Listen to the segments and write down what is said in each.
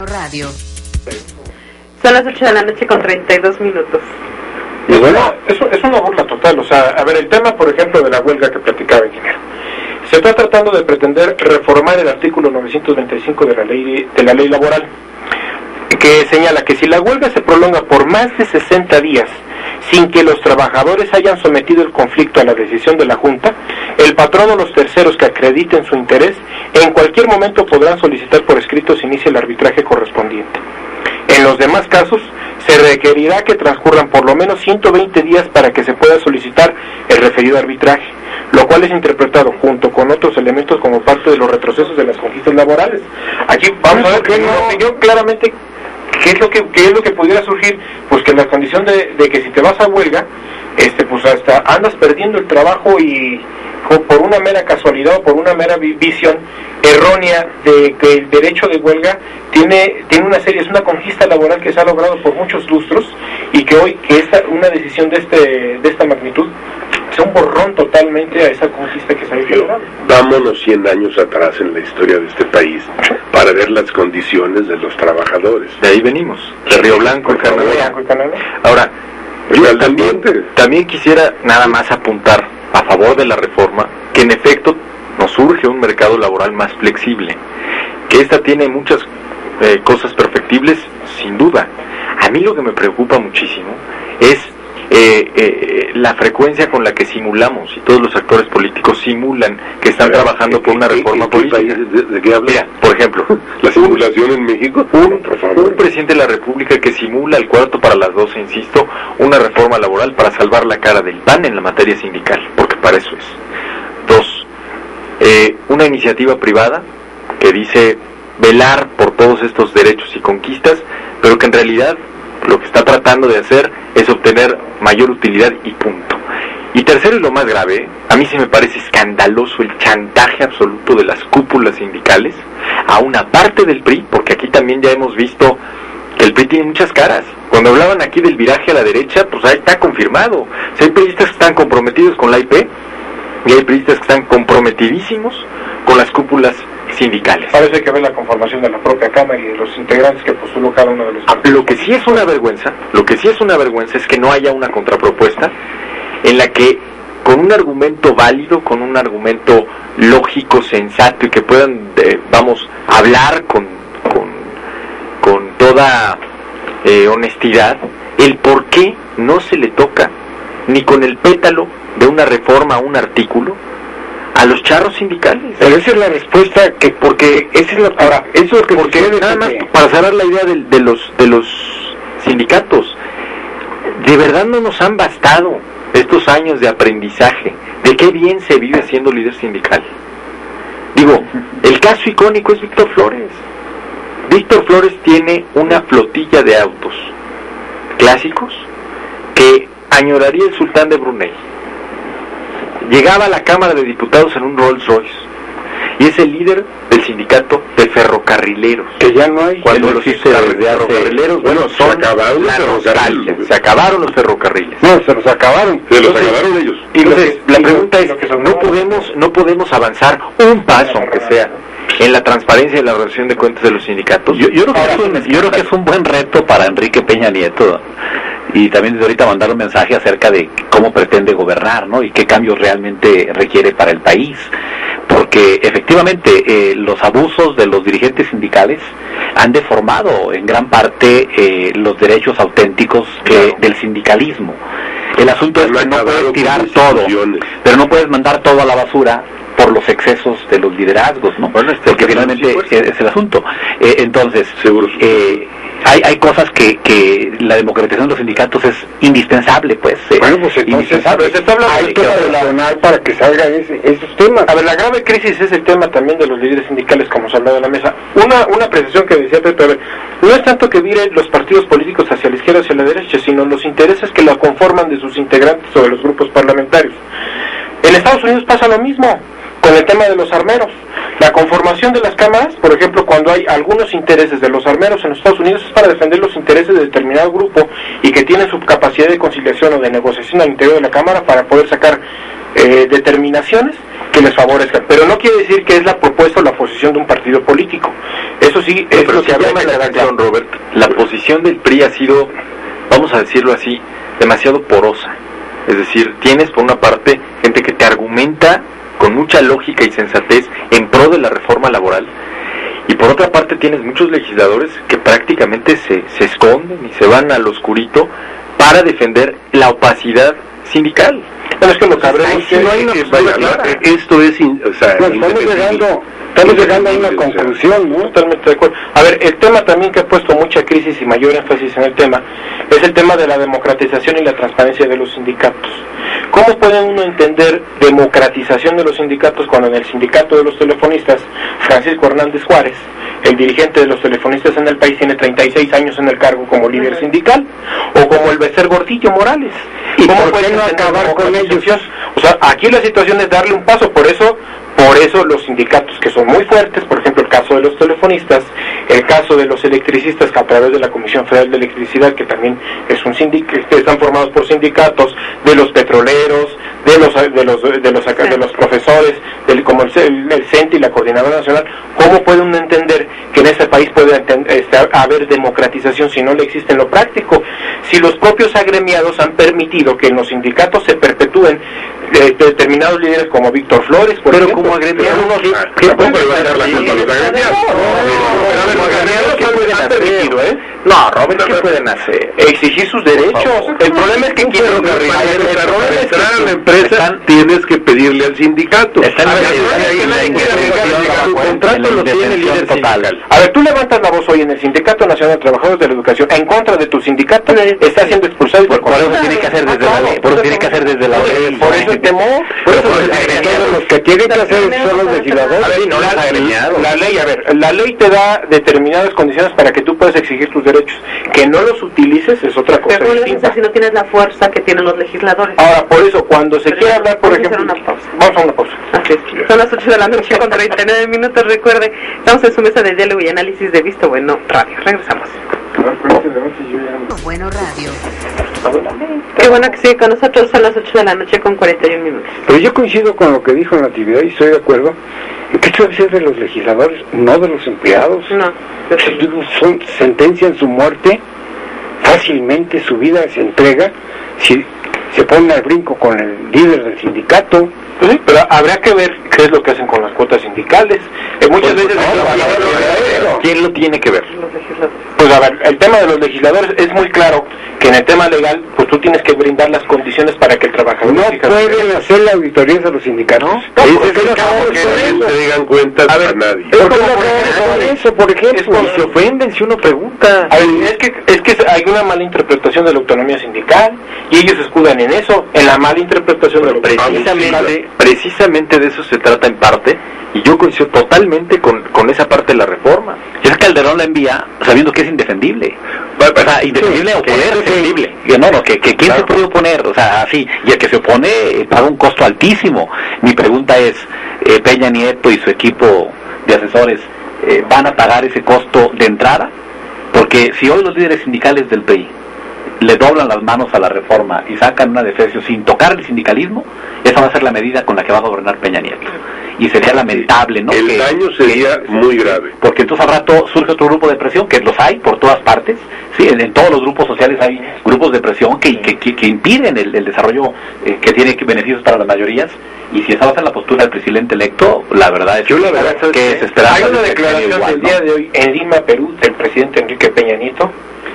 Radio. Son las 8 de la noche con 32 minutos. Y bueno, eso es una burla total. O sea, a ver, el tema, por ejemplo, de la huelga que platicaba Ingeniero. Se está tratando de pretender reformar el artículo 925 de la ley laboral, que señala que si la huelga se prolonga por más de 60 días sin que los trabajadores hayan sometido el conflicto a la decisión de la Junta, el patrón o los terceros que acrediten su interés en cualquier momento podrán solicitar por escrito se inicie el arbitraje correspondiente. En los demás casos, se requerirá que transcurran por lo menos 120 días para que se pueda solicitar el referido arbitraje, lo cual es interpretado junto con otros elementos como parte de los retrocesos de las conquistas laborales. Aquí vamos a ver que en mi opinión claramente ¿qué es lo que pudiera surgir? Pues que la condición de que si te vas a huelga, pues hasta andas perdiendo el trabajo y por una mera casualidad o por una mera visión errónea de que el derecho de huelga tiene una serie, es una conquista laboral que se ha logrado por muchos lustros y que hoy que una decisión de esta magnitud es un borrón totalmente a esa conquista que se ha logrado. Vámonos 100 años atrás en la historia de este país para ver las condiciones de los trabajadores. De ahí venimos, de Río Blanco y Cananea. Ahora, yo también quisiera nada más apuntar a favor de la reforma, que en efecto nos surge un mercado laboral más flexible, que esta tiene muchas cosas perfectibles, sin duda. A mí lo que me preocupa muchísimo es la frecuencia con la que simulamos, y todos los actores políticos simulan que están trabajando por una reforma política. ¿De qué hablas? Mira, por ejemplo, ¿la simulación en México? Un presidente de la República que simula al 11:45, insisto, una reforma laboral para salvar la cara del PAN en la materia sindical, porque para eso es. 2, una iniciativa privada que dice velar por todos estos derechos y conquistas, pero que en realidad lo que está tratando de hacer es obtener mayor utilidad y punto. Y tercero, y lo más grave, a mí sí me parece escandaloso el chantaje absoluto de las cúpulas sindicales a una parte del PRI, porque aquí también ya hemos visto que el PRI tiene muchas caras. Cuando hablaban aquí del viraje a la derecha, pues ahí está confirmado. Si hay priistas que están comprometidos con la IP, y hay priistas que están comprometidísimos con las cúpulas sindicales. Parece que ve la conformación de la propia Cámara y de los integrantes que postuló cada uno de los partidos. Lo que sí es una vergüenza es que no haya una contrapropuesta en la que con un argumento válido, con un argumento lógico, sensato y que puedan, hablar con toda honestidad, el por qué no se le toca ni con el pétalo de una reforma a un artículo a los charros sindicales. Pero esa es la respuesta porque esa es la ahora, eso es lo que porque nada más para cerrar la idea de los sindicatos, de verdad no nos han bastado estos años de aprendizaje de qué bien se vive siendo líder sindical. Digo, el caso icónico es Víctor Flores. Víctor Flores tiene una flotilla de autos clásicos que añoraría el sultán de Brunei. Llegaba a la Cámara de Diputados en un Rolls Royce y es el líder del sindicato de ferrocarrileros. Que ya no hay. Cuando los ferrocarrileros, se acabaron los ferrocarriles. No, se los acabaron. Ellos. Entonces, la pregunta es, no podemos avanzar un paso, aunque sea, en la transparencia y la rendición de cuentas de los sindicatos. Yo creo que es un buen reto para Enrique Peña Nieto, y también desde ahorita mandar un mensaje acerca de cómo pretende gobernar, ¿no? Y qué cambios realmente requiere para el país, porque efectivamente los abusos de los dirigentes sindicales han deformado en gran parte los derechos auténticos del sindicalismo. El asunto es que no puedes tirar todo, pero no puedes mandar todo a la basura por los excesos de los liderazgos, ¿no? Bueno, porque finalmente es el asunto. Entonces, hay cosas que la democratización de los sindicatos es indispensable, pues. Bueno, pues entonces hay que relacionar para que salgan esos temas. A ver, la grave crisis es el tema también de los líderes sindicales, como se ha hablado en la mesa. Una precisión que decía Pepe, a ver, no es tanto que viren los partidos políticos hacia la izquierda o hacia la derecha, sino los intereses que la conforman de sus integrantes o de los grupos parlamentarios. En Estados Unidos pasa lo mismo con el tema de los armeros. La conformación de las cámaras, por ejemplo, cuando hay algunos intereses de los armeros en los Estados Unidos, es para defender los intereses de determinado grupo y que tienen su capacidad de conciliación o de negociación al interior de la cámara para poder sacar determinaciones que les favorezcan. Pero no quiere decir que es la propuesta o la posición de un partido político. Eso sí, Pero es lo que sí habría llama que la quedar atención, claro. Robert. La posición del PRI ha sido, vamos a decirlo así, demasiado porosa. Es decir, tienes por una parte gente que te argumenta con mucha lógica y sensatez en pro de la reforma laboral, y por otra parte tienes muchos legisladores que prácticamente se esconden y se van al oscurito para defender la opacidad sindical. Bueno, es que lo cabrón es que no hay una postura clara. Esto es, Estamos llegando a una conclusión, ¿no? Totalmente de acuerdo. A ver, el tema también que ha puesto mucha crisis y mayor énfasis en el tema es el tema de la democratización y la transparencia de los sindicatos. ¿Cómo puede uno entender democratización de los sindicatos cuando en el sindicato de los telefonistas, Francisco Hernández Juárez, el dirigente de los telefonistas en el país, tiene 36 años en el cargo como líder sindical? O como el Becer Gordillo Morales. ¿Y ¿Cómo por puede qué no entender acabar con democratización? O sea, aquí la situación es darle un paso, por eso los sindicatos que son muy fuertes, por ejemplo el caso de los telefonistas, el caso de los electricistas, que a través de la Comisión Federal de Electricidad, que también es un sindicato, que están formados por sindicatos, de los petroleros, de los profesores, como el CENTE y la Coordinadora Nacional. ¿Cómo puede uno entender que en este país puede haber democratización si no le existe en lo práctico? Si los propios agremiados han permitido que en los sindicatos se perpetúen determinados líderes como Víctor Flores, por ejemplo. Como agremiados, ¿qué puede dar la culpa a los agremiados? ¿Qué pueden hacer? No, Robert, ¿qué pueden hacer? Exigir sus derechos. El problema es que quieren Para entrar a la empresa tienes que pedirle al sindicato. Tu contrato lo tiene el líder sindical. A ver, tú levantas la voz hoy en el Sindicato Nacional de Trabajadores de la Educación en contra de tu sindicato, está siendo expulsado y Por eso tiene que hacer desde la ley. Por eso tiene que hacer desde la ley. Por eso el temor. Los que tienen que hacer son los legisladores. A ver, no los agremiados. La ley te da determinadas condiciones para que tú puedas exigir tus derechos. Que no los utilices es otra cosa Pero ¿cómo le vas a distinta. hacer si no tienes la fuerza que tienen los legisladores? Ahora, por eso, cuando se Pero quiere hablar, por vamos a ejemplo... hacer una pausa. Vamos a una pausa. Así es. Son las 8 de la noche con 39 minutos. Recuerde, estamos en su mesa de diálogo y análisis de Visto Bueno Radio. Regresamos. Bueno Radio. Qué bueno que sigue con nosotros. Son las 8 de la noche con 41 minutos. Pero yo coincido con lo que dijo Natividad y estoy de acuerdo en que esto debe ser de los legisladores, no de los empleados. No. Sentencian su muerte fácilmente, su vida se entrega si se ponen al brinco con el líder del sindicato. Pues sí, pero habrá que ver qué es lo que hacen con las cuotas sindicales. Muchas veces... ¿Quién lo tiene que ver? Los legisladores. Pues a ver, el tema de los legisladores es muy claro que en el tema legal, pues tú tienes que brindar las condiciones para que el trabajador... No pueden hacer auditorías a los sindicatos. Que no se digan cuenta a nadie. ¿Por qué no acaban con eso, por ejemplo? Es cuando Se ofenden si uno pregunta. A ver, es que hay una mala interpretación de la autonomía sindical y ellos se escudan en eso, en la mala interpretación de la autonomía sindical. Precisamente de eso se trata en parte, y yo coincido totalmente con esa parte de la reforma. Y es Calderón la envía sabiendo que es indefendible. O sea, indefendible o defendible. Que ¿quién se puede oponer? O sea, así. Y el que se opone paga un costo altísimo. Mi pregunta es, Peña Nieto y su equipo de asesores ¿van a pagar ese costo de entrada? Porque si hoy los líderes sindicales del PRI le doblan las manos a la reforma y sacan una defensa sin tocar el sindicalismo, esa va a ser la medida con la que va a gobernar Peña Nieto. Y sería lamentable, ¿no? El daño sería muy grave. Porque entonces al rato surge otro grupo de presión, que los hay por todas partes, sí, en todos los grupos sociales hay grupos de presión que impiden el desarrollo que tiene beneficios para las mayorías, y si esa va a ser la postura del presidente electo, la verdad es que es esperanza. Hay una declaración del día de hoy en Lima, Perú, del presidente Enrique Peña Nieto,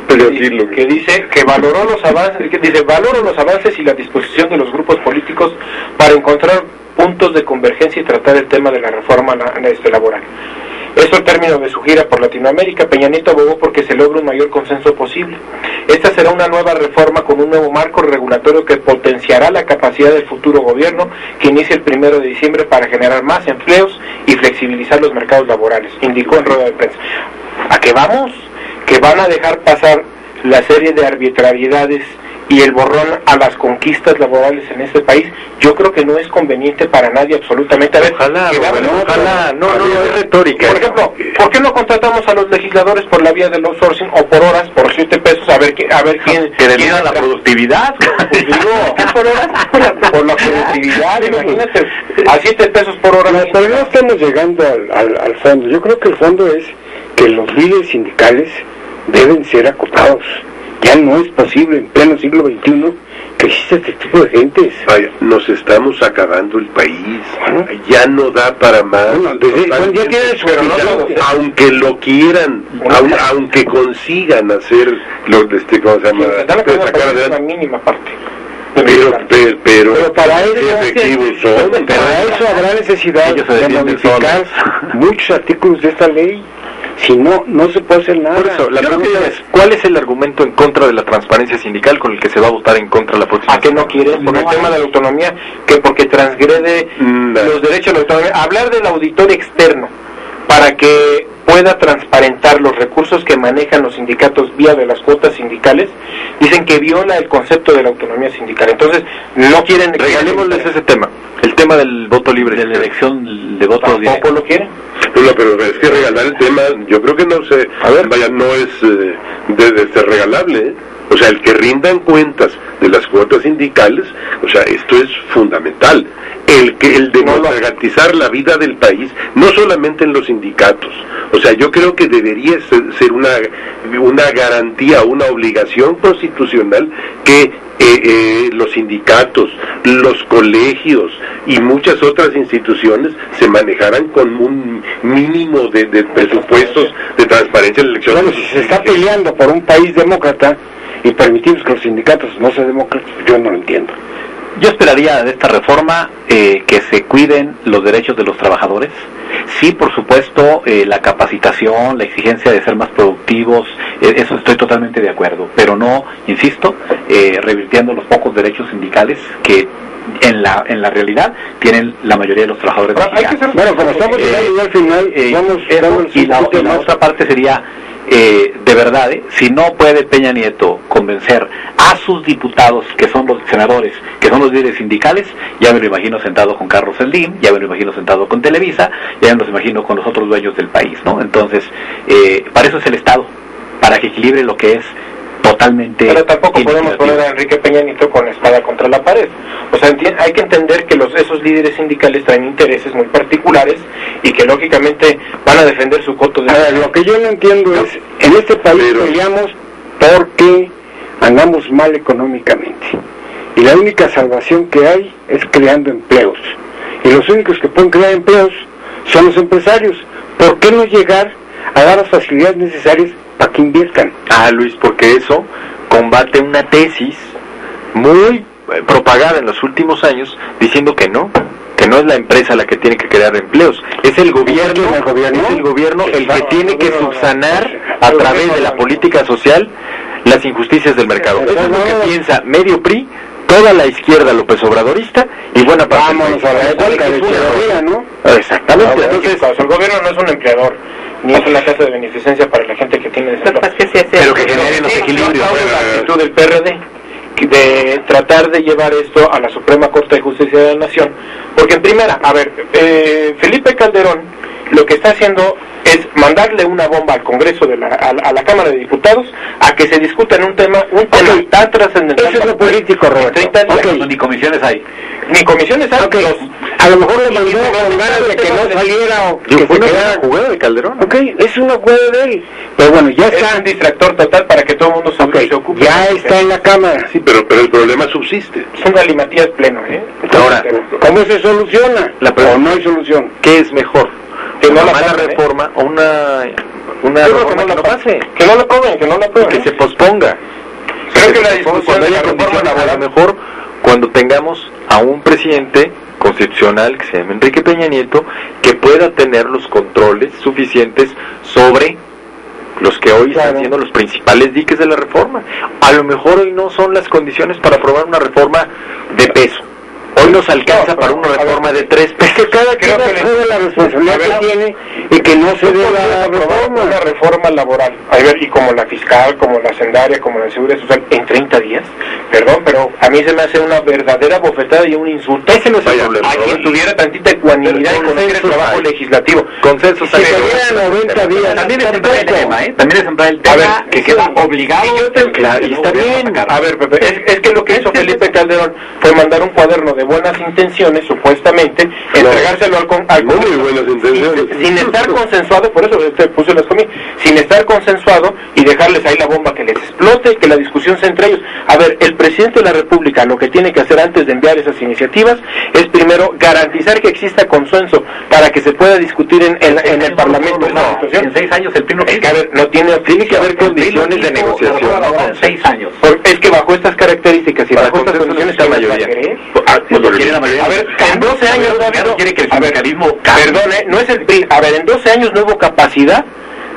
que dice que valoró los avances y la disposición de los grupos políticos para encontrar puntos de convergencia y tratar el tema de la reforma laboral. Esto al término de su gira por Latinoamérica, Peña Nieto abogó porque se logre un mayor consenso posible. Esta será una nueva reforma con un nuevo marco regulatorio que potenciará la capacidad del futuro gobierno que inicia el 1 de diciembre para generar más empleos y flexibilizar los mercados laborales, indicó en rueda de prensa. ¿A qué vamos? Que van a dejar pasar la serie de arbitrariedades y el borrón a las conquistas laborales en este país. Yo creo que no es conveniente para nadie absolutamente. A ver, Ojalá, no es retórica. Por ejemplo, ¿por qué no contratamos a los legisladores por la vía del outsourcing o por horas, por 7 pesos, a ver quién... Que debido a la productividad. Pues digo, por horas, por la productividad, imagínate, a 7 pesos por hora. No, pero no estamos llegando al fondo. Yo creo que el fondo es que los líderes sindicales deben ser acotados. Ya no es posible en pleno siglo XXI que exista este tipo de gentes. Vaya, nos estamos acabando el país. Bueno. Ya no da para más. Bueno, ya tiene su aunque lo quieran, aunque consigan hacer ¿cómo se llama? Sacar adelante la mínima parte. Pero para eso, efectivos son. para eso habrá necesidad Ellos se de defienden modificar muchos artículos de esta ley. Si no, no se puede hacer nada. Por eso, la pregunta es, ¿cuál es el argumento en contra de la transparencia sindical con el que se va a votar en contra la próxima? ¿A qué no quieren? Por el tema de la autonomía, que porque transgrede los derechos de la autonomía. Hablar del auditor externo para que pueda transparentar los recursos que manejan los sindicatos vía de las cuotas sindicales, dicen que viola el concepto de la autonomía sindical. Entonces, no quieren... Regalémosles ese tema, el tema del voto libre. De la elección de voto directo. ¿Tampoco lo quieren? No, pero es que regalar el tema, yo creo que no se... Vaya, no es de regalable, ¿eh? O sea, el que rindan cuentas de las cuotas sindicales, o sea, esto es fundamental. El democratizar la vida del país, no solamente en los sindicatos. O sea, yo creo que debería ser una garantía, una obligación constitucional que los sindicatos, los colegios y muchas otras instituciones se manejaran con un mínimo de presupuestos de transparencia en la elección. Bueno, si se está peleando por un país demócrata y permitimos que los sindicatos no sean demócratas, yo no lo entiendo. Yo esperaría de esta reforma que se cuiden los derechos de los trabajadores. Sí, por supuesto, la capacitación, la exigencia de ser más productivos, eso estoy totalmente de acuerdo, pero no, insisto, revirtiendo los pocos derechos sindicales que en la realidad tienen la mayoría de los trabajadores mexicanos. Bueno, como estamos llegando al final, y la otra parte sería, de verdad, si no puede Peña Nieto convencer a sus diputados, que son los senadores, que son los líderes sindicales, ya me lo imagino sentado con Carlos Slim, ya me lo imagino sentado con Televisa, ya me lo imagino con los otros dueños del país, ¿no? Entonces, para eso es el Estado, para que equilibre lo que es totalmente... Pero tampoco podemos poner a Enrique Peña Nieto con la espada contra la pared. O sea, hay que entender que esos líderes sindicales traen intereses muy particulares y que lógicamente van a defender su coto de... Lo que yo no entiendo es, en este país peleamos porque andamos mal económicamente. Y la única salvación que hay es creando empleos. Y los únicos que pueden crear empleos son los empresarios. ¿Por qué no llegar a dar las facilidades necesarias para que inviertan? Luis, porque eso combate una tesis muy propagada en los últimos años diciendo que no es la empresa la que tiene que crear empleos, es el gobierno, el que tiene que subsanar a través de la política social las injusticias del mercado. Eso es lo que piensa medio PRI, toda la izquierda López Obradorista y buena parte. Vámonos a la época de Echeverría, ¿no? Exactamente. Entonces, el gobierno no es un empleador, ni es una casa de beneficencia para la gente que tiene dinero. Pero que genere los equilibrios. La actitud del PRD de tratar de llevar esto a la Suprema Corte de Justicia de la Nación, porque en primera, Felipe Calderón lo que está haciendo es mandarle una bomba al Congreso a la Cámara de Diputados a que se discuta en un tema tan trascendental. Eso es lo político, Roberto. Ni comisiones hay. Ni comisiones hay. A lo mejor le mandó con ganas de que no saliera o que se quedara. Jugada de Calderón. Es una jugada de él. Pero bueno, ya está. Es un distractor total para que todo el mundo se ocupe. Ya está en la Cámara. Sí, pero el problema subsiste. Es un galimatías pleno, Ahora, ¿cómo se soluciona? ¿O no hay solución? ¿Qué es mejor? Una mala reforma o una reforma que no pase. Que no la aprueben, que se posponga. Creo que la discusión de la reforma laboral, a lo mejor cuando tengamos a un presidente constitucional que se llama Enrique Peña Nieto, que pueda tener los controles suficientes sobre los que hoy están siendo los principales diques de la reforma. A lo mejor hoy no son las condiciones para aprobar una reforma de peso. Hoy nos alcanza para una reforma de 3 pesos. Es que cada quien sabe la responsabilidad que tiene y que no se debe la reforma. Una reforma laboral, y como la fiscal, como la hacendaria, como la seguridad social, en 30 días. Perdón, pero a mí se me hace una verdadera bofetada y un insulto. Ese no es el problema. A quien tuviera tantita ecuanimidad y conocer el trabajo legislativo. Consenso. Si tuviera 90 días. También es sembrar el tema, También es sembrar el tema que queda obligado. Y está bien. A ver, Pepe, es que lo que hizo Felipe Calderón fue mandar un cuaderno de buenas buenas intenciones, supuestamente, entregárselo al Congreso, muy buenas intenciones, sin estar consensuado, por eso te puse las comillas, sin estar consensuado y dejarles ahí la bomba que les explote, que la discusión sea entre ellos. A ver, el presidente de la República lo que tiene que hacer antes de enviar esas iniciativas es primero garantizar que exista consenso para que se pueda discutir en el Parlamento. En 6 años el PRI tiene que haber condiciones de negociación. En 6 años. Es que bajo estas características y bajo estas condiciones la mayoría. A ver, en 12 años no ha habido... quiere que el sindicalismo Perdone, no es el PRI. A ver, en 12 años no hubo capacidad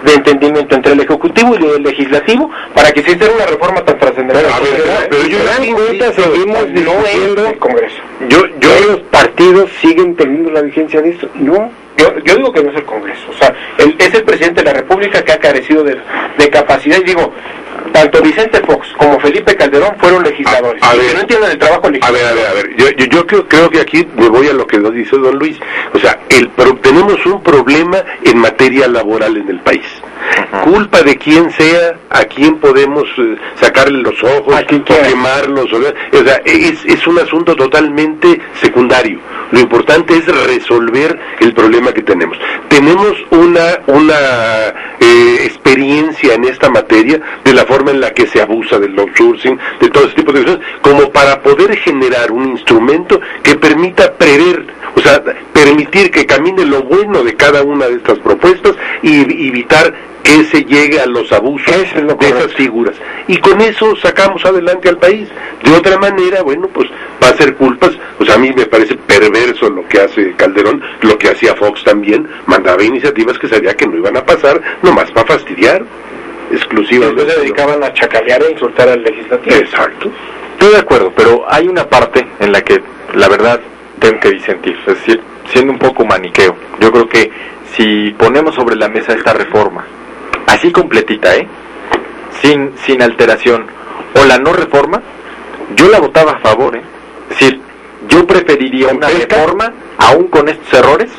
de entendimiento entre el Ejecutivo y el Legislativo para que se hiciera una reforma tan trascendental. Pero yo seguimos diciendo el Congreso. Los partidos siguen teniendo la vigencia de esto. No. Yo digo que no es el Congreso, o sea, es el presidente de la República que ha carecido de capacidad, y digo, tanto Vicente Fox como Felipe Calderón fueron legisladores, que no entienden el trabajo legislativo. A ver, yo creo que aquí me voy a lo que nos dice don Luis, o sea, tenemos un problema en materia laboral en el país. Culpa de quien sea, a quien podemos sacarle los ojos, o quemarlos, o sea, es un asunto totalmente secundario. Lo importante es resolver el problema que tenemos. Tenemos una experiencia en esta materia de la forma en la que se abusa del outsourcing, de todo ese tipo de cosas, como para poder generar un instrumento que permita prever, o sea, permitir que camine lo bueno de cada una de estas propuestas y evitar que se llegue a los abusos de esas figuras. Y con eso sacamos adelante al país. De otra manera, bueno, pues va a ser culpas. O sea, a mí me parece perverso lo que hace Calderón, lo que hacía Fox también. Mandaba iniciativas que sabía que no iban a pasar, nomás para fastidiar, exclusivamente. Después se dedicaban a chacalear e insultar al legislativo. Exacto. Estoy de acuerdo, pero hay una parte en la que, la verdad, tengo que disentir. Es decir, siendo un poco maniqueo, yo creo que si ponemos sobre la mesa esta reforma, así completita, sin alteración, o la no reforma, yo la votaba a favor, Es decir, yo preferiría una reforma, aún con estos errores,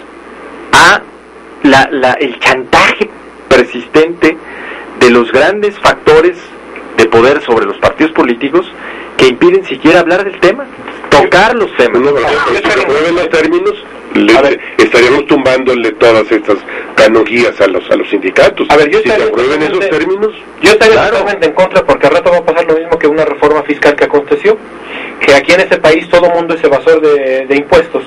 a el chantaje persistente de los grandes factores de poder sobre los partidos políticos que impiden siquiera hablar del tema, tocar los temas. No, si se aprueben los términos, estaríamos tumbándole todas estas canonjías a los sindicatos. A ver, si se aprueben esos términos, yo estaría totalmente en contra, porque al rato va a pasar lo mismo que una reforma fiscal que aconteció, que aquí en este país todo mundo es evasor de impuestos,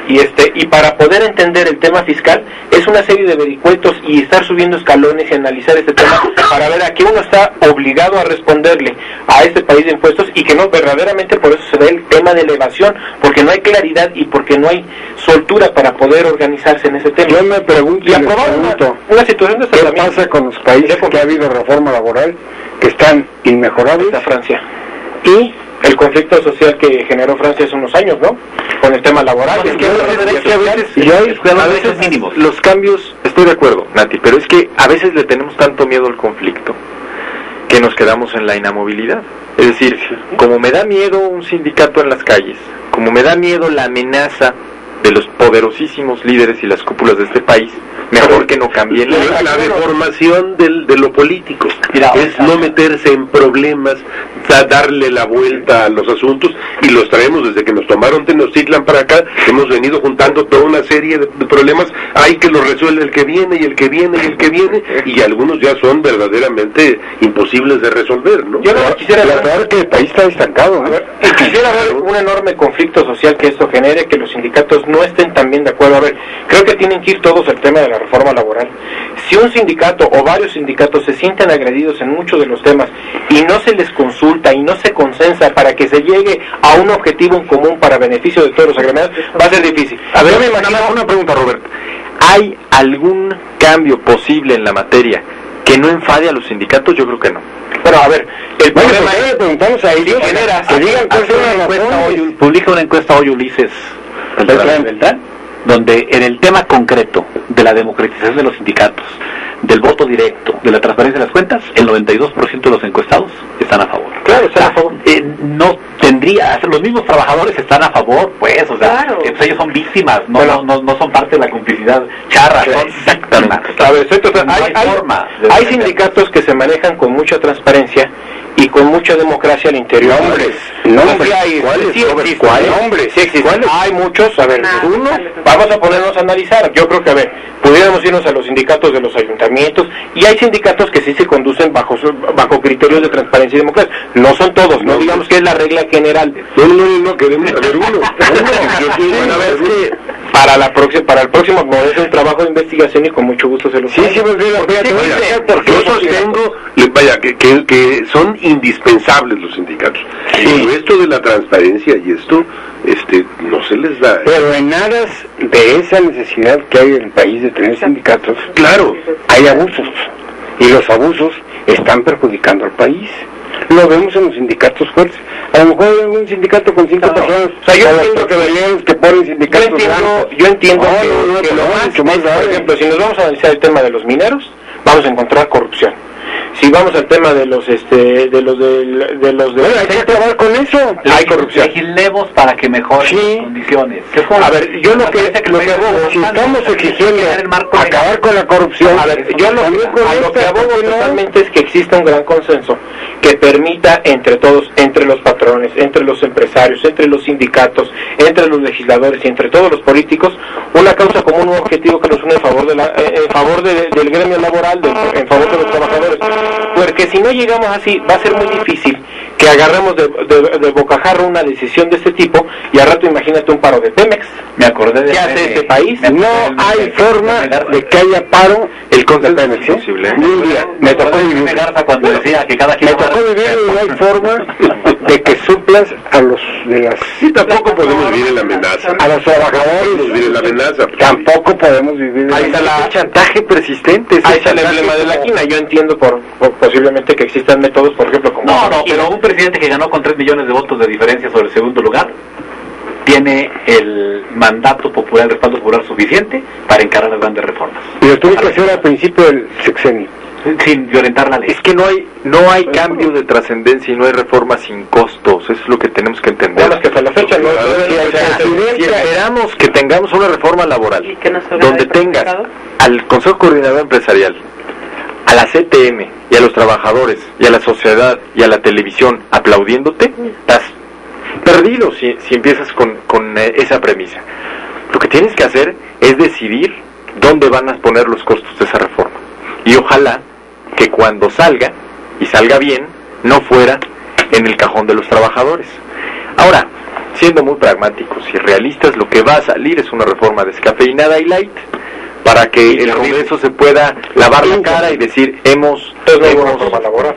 y para poder entender el tema fiscal es una serie de vericuetos y estar subiendo escalones y analizar este tema para ver a qué uno está obligado a responderle a este país de impuestos, y que no verdaderamente por eso se ve el tema de la evasión, porque no hay claridad y porque no hay soltura para poder organizarse en ese tema. Yo me pregunto, y aprobar una situación de ¿qué pasa con los países que ha habido reforma laboral que están inmejorables? A Francia. Y el conflicto social que generó Francia hace unos años, ¿no? Con el tema laboral. A veces mínimos. Los cambios, estoy de acuerdo, Nati, pero es que a veces le tenemos tanto miedo al conflicto que nos quedamos en la inamovilidad. Es decir, como me da miedo un sindicato en las calles, como me da miedo la amenaza de los poderosísimos líderes y las cúpulas de este país, mejor que no cambien la deformación de lo político. Es no meterse en problemas, darle la vuelta a los asuntos, y los traemos desde que nos tomaron Tenochtitlan para acá. Hemos venido juntando toda una serie de problemas. Hay que los resuelve el que viene y el que viene y el que viene, y algunos ya son verdaderamente imposibles de resolver, ¿no? Yo no quisiera ver que el país está estancado, y quisiera ver un enorme conflicto social que esto genere, que los sindicatos no estén también de acuerdo. A ver, creo que tienen que ir todos al tema de la reforma laboral. Si un sindicato o varios sindicatos se sienten agredidos en muchos de los temas y no se les consulta y no se consensa para que se llegue a un objetivo en común para beneficio de todos los agremiados, va a ser difícil. A ver, una pregunta, Robert. ¿Hay algún cambio posible en la materia que no enfade a los sindicatos? Yo creo que no. Bueno, a ver, el problema es, preguntamos a ellos, que digan publica una encuesta hoy Ulises Beltrán, donde en el tema concreto de la democratización de los sindicatos, del voto directo, de la transparencia de las cuentas, el 92% de los encuestados están a favor. Claro, están a favor. No tendría, los mismos trabajadores están a favor, pues, o sea, claro. Pues ellos son víctimas, no son parte de la complicidad charra, son exactamente. A ver, hay sindicatos que se manejan con mucha transparencia y con mucha democracia al interior. Nombres. Hay muchos, a ver, uno, vamos a ponernos a analizar. Yo creo que, a ver, pudiéramos irnos a los sindicatos de los ayuntamientos, y hay sindicatos que sí se conducen bajo criterios de transparencia y democracia. No son todos, no digamos que es la regla general. No, queremos saber uno. Para el próximo, como es un trabajo de investigación, y con mucho gusto se los porque yo sostengo, que son indispensables los sindicatos. Pero esto de la transparencia y esto, no se les da. Pero en aras de esa necesidad que hay en el país de tener sindicatos, claro, hay abusos, y los abusos están perjudicando al país. Lo vemos en los sindicatos fuertes. A lo mejor hay un sindicato con 5 personas. O sea, yo entiendo que ponen sindicatos. Yo entiendo que lo más, por ejemplo, si nos vamos a analizar el tema de los mineros, vamos a encontrar corrupción. Si vamos al tema de los hay que acabar con eso. Hay corrupción. Legislemos para que mejoren las condiciones. A ver, yo lo que si estamos exigiendo acabar con la corrupción, a ver, yo lo que abogo totalmente es que exista un gran consenso que permita entre todos, entre los patrones, entre los empresarios, entre los sindicatos, entre los legisladores y entre todos los políticos, una causa común, un objetivo que nos une en favor del gremio laboral, en favor de los trabajadores. Porque si no llegamos así, va a ser muy difícil que agarremos de bocajarro una decisión de este tipo, y al rato imagínate un paro de Pemex. Me acordé de ¿qué hace este país? No hay forma de que haya paro. El concepto es imposible. Me tocó vivir cuando decía que cada quien y no hay forma de que suplas a los de las... Sí, tampoco podemos vivir en la amenaza. A los trabajadores vivir en la amenaza. Tampoco podemos vivir en ahí está el chantaje persistente. Ahí está el emblema de la quina. Yo entiendo por posiblemente que existan métodos, por ejemplo, como... No, pero un presidente que ganó con 3 millones de votos de diferencia sobre el segundo lugar tiene el mandato popular, el respaldo popular suficiente para encarar las grandes reformas. Y lo tuvo que hacer al principio del sexenio, sin violentar la ley. Es que no hay cambio de trascendencia y no hay reforma sin costos. Eso es lo que tenemos que entender. Bueno, es que hasta la fecha si esperamos que tengamos una reforma laboral donde tengas al Consejo Coordinador Empresarial, a la CTM y a los trabajadores y a la sociedad y a la televisión aplaudiéndote, estás perdido si empiezas con esa premisa. Lo que tienes que hacer es decidir dónde van a poner los costos de esa reforma, y ojalá que cuando salga, y salga bien, no fuera en el cajón de los trabajadores. Ahora, siendo muy pragmáticos y realistas, lo que va a salir es una reforma descafeinada y light, para que el Congreso se pueda lavar la cara y decir, hemos reforma laboral.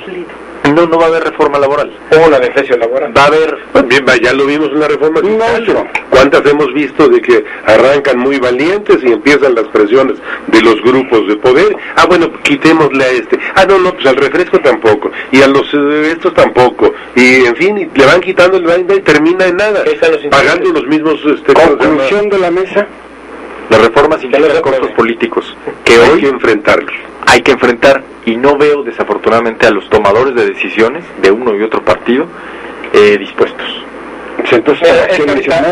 No va a haber reforma laboral. O la defensa laboral. Va a haber... Bien, ya lo vimos en la reforma fiscal. ¿Cuántas hemos visto de que arrancan muy valientes y empiezan las presiones de los grupos de poder? Bueno, quitémosle a este. Pues al refresco tampoco. Y a los estos tampoco. Y en fin, y le van quitando y termina en nada. Pagando los mismos... Conclusión de la mesa. Las reformas implican costos políticos que hoy hay que enfrentar, y no veo desafortunadamente a los tomadores de decisiones de uno y otro partido dispuestos. Entonces,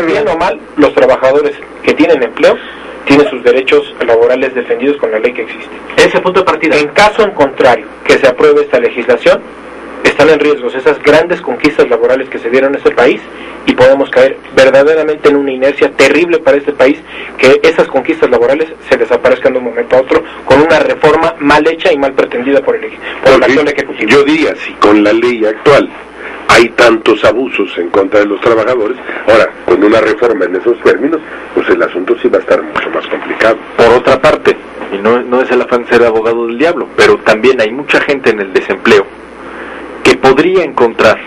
bien o mal, los trabajadores que tienen empleo tienen sus derechos laborales defendidos con la ley que existe. Ese punto de partida. En caso en contrario que se apruebe esta legislación, están en riesgos esas grandes conquistas laborales que se dieron en este país, y podemos caer verdaderamente en una inercia terrible para este país, que esas conquistas laborales se desaparezcan de un momento a otro con una reforma mal hecha y mal pretendida por el actual ejecutivo. Yo diría, si con la ley actual hay tantos abusos en contra de los trabajadores, ahora, con una reforma en esos términos, pues el asunto sí va a estar mucho más complicado. Por otra parte, y no es el afán de ser abogado del diablo, pero también hay mucha gente en el desempleo que podría encontrar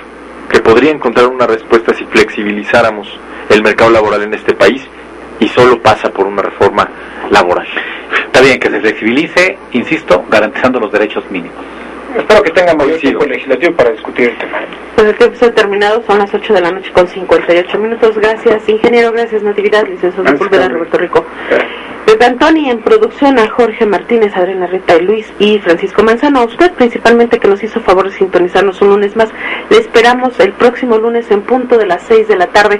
una respuesta si flexibilizáramos el mercado laboral en este país, y solo pasa por una reforma laboral. Está bien que se flexibilice, insisto, garantizando los derechos mínimos. Espero que tengan mayor tiempo legislativo para discutir el tema. Pues el tiempo se ha terminado, son las 8 de la noche con 58 minutos. Gracias, ingeniero, gracias, Natividad, licenciado Sepúlveda, Roberto Rico. Pepe Antoni en producción, a Jorge Martínez, Adriana Rita y Luis y Francisco Manzano. A usted principalmente, que nos hizo favor de sintonizarnos un lunes más. Le esperamos el próximo lunes en punto de las 6 de la tarde.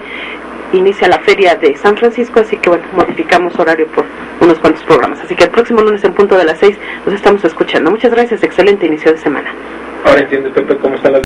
Inicia la feria de San Francisco, así que bueno, modificamos horario por unos cuantos programas. Así que el próximo lunes en punto de las 6 nos estamos escuchando. Muchas gracias, excelente inicio de semana. Ahora entiende, Pepe, cómo están las